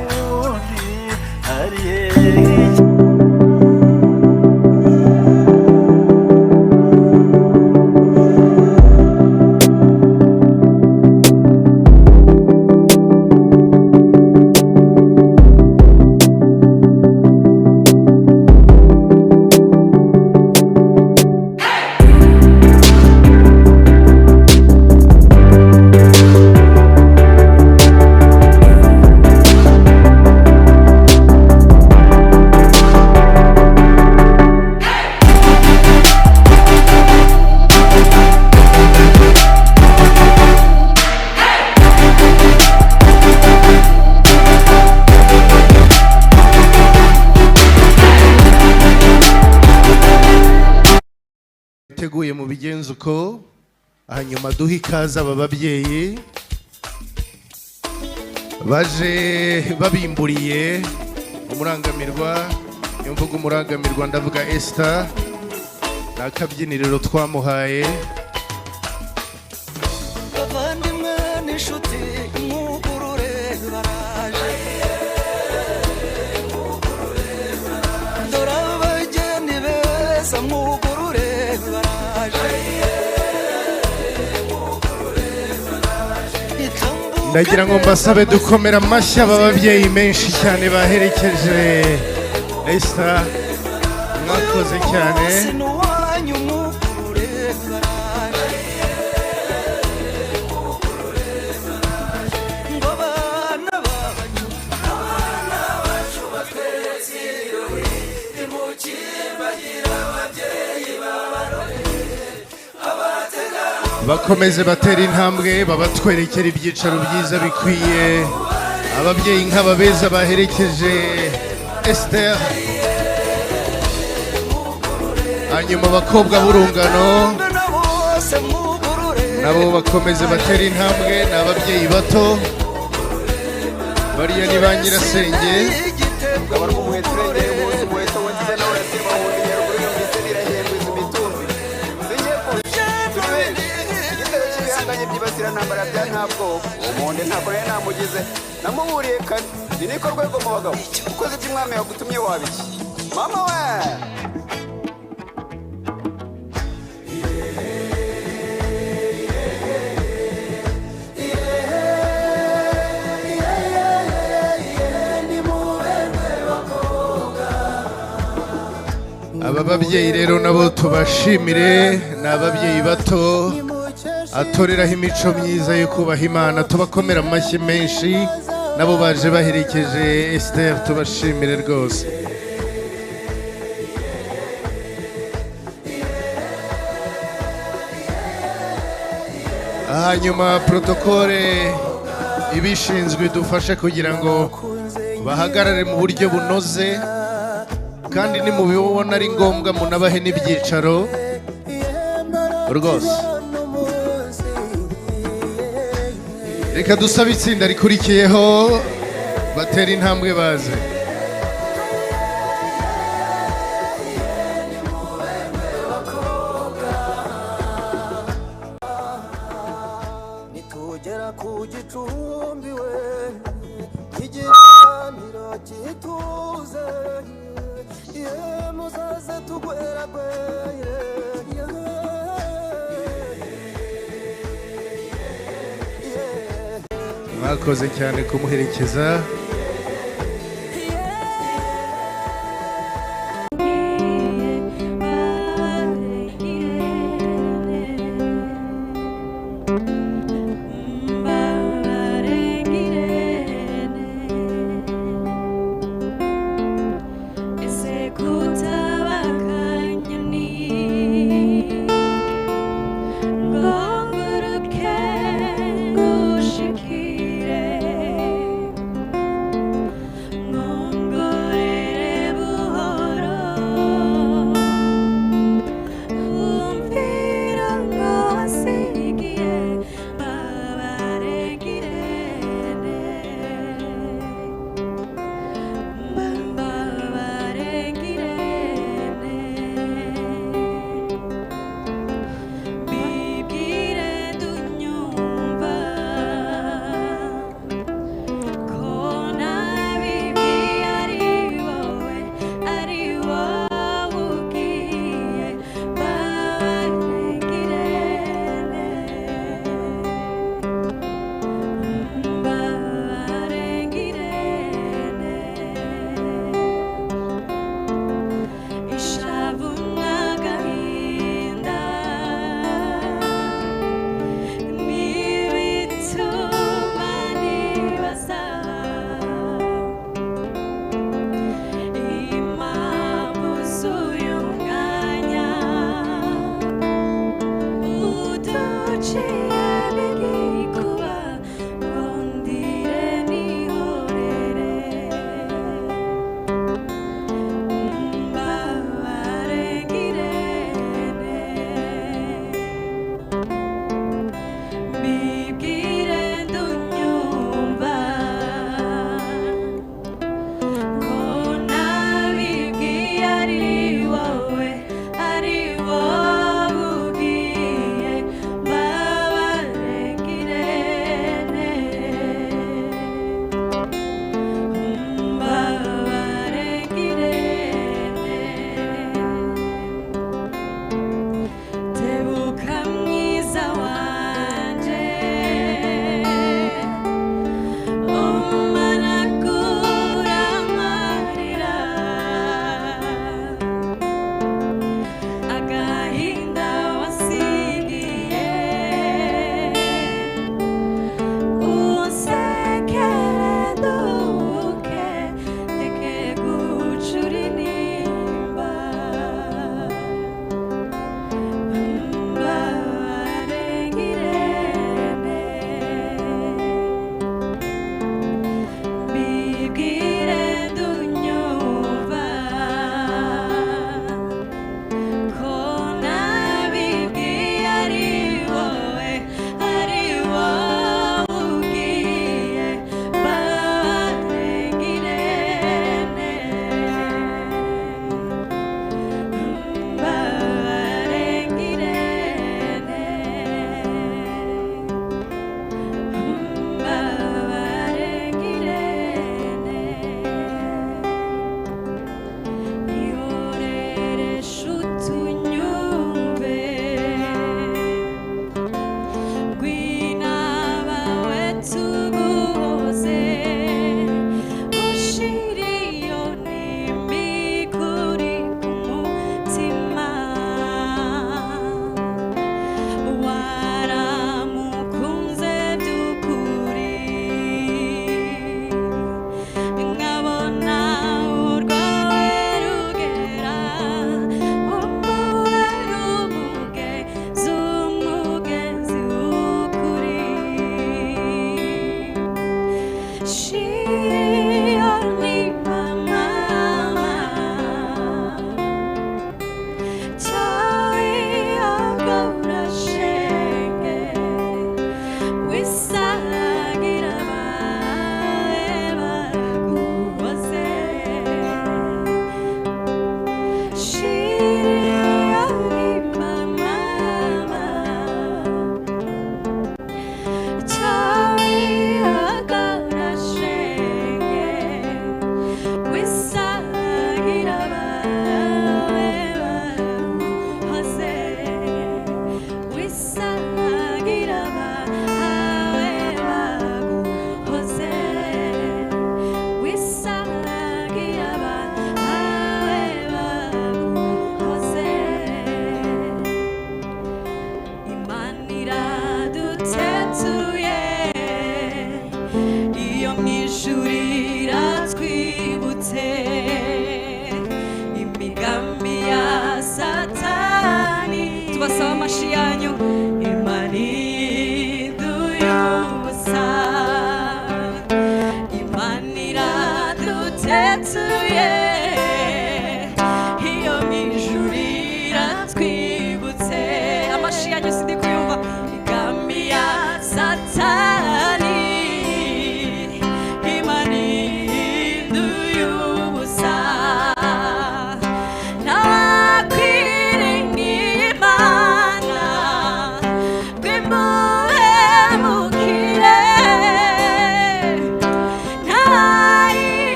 ukundi ari teguye mu bigenzo uko hanyuma duha ikaze aba babyeyi baje babimburiye umurangamirwa. Iyo mvuga umurangamirwa ndavuga Esther n'akabyiniriro twamuhaye. bavandimwe n'inshuti mwugurure baraje dore abageni beza mwugurure ndagira ngo mbasabe dukomera amashyi aba babyeyi menshi cyane baherekeje Esther. mwakoze cyane. bakomeze batera intambwe babatwerekera ibyicaro byiza bikwiye ababyeyi nk'ababeza baherekeje Esther. hanyuma abakobwa b'urungano nabo bakomeze batera intambwe. ni ababyeyi bato bariya ni ba nyirasenge. ntambara bya ntabwo umuntu ntabwo rero namugize namuburiye kare ni niko rwego mu bagabo ukoze ibyo umwami yagutumye wabiki mama we. aba babyeyi rero nabo tubashimire. ni ababyeyi bato atoreraho imico myiza yo kubaha Imana. tubakomera amashyi menshi. nabo baje baherekeje Esther tubashimire rwose. hanyuma protokole ibishinzwe dufashe kugira ngo bahagarare mu buryo bunoze kandi nimubibona ari ngombwa munabahe n'ibyicaro rwose. reka dusabe itsinda rikurikiyeho batera intambwe baze. nitugera ku gicumbi we igicaniro gituze muzaze tugweragwere mwakoze cyane kumuherekeza.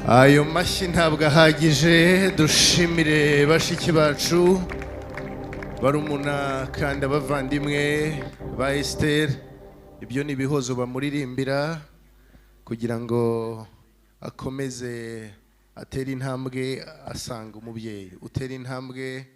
ayo mashyi ntabwo ahagije. Dushimire bashiki bacu barumuna kandi abavandimwe ba Esther. Ibyo ni ibihozo bamuririmbira kugira ngo akomeze atere intambwe asanga umubyeyi. Utera intambwe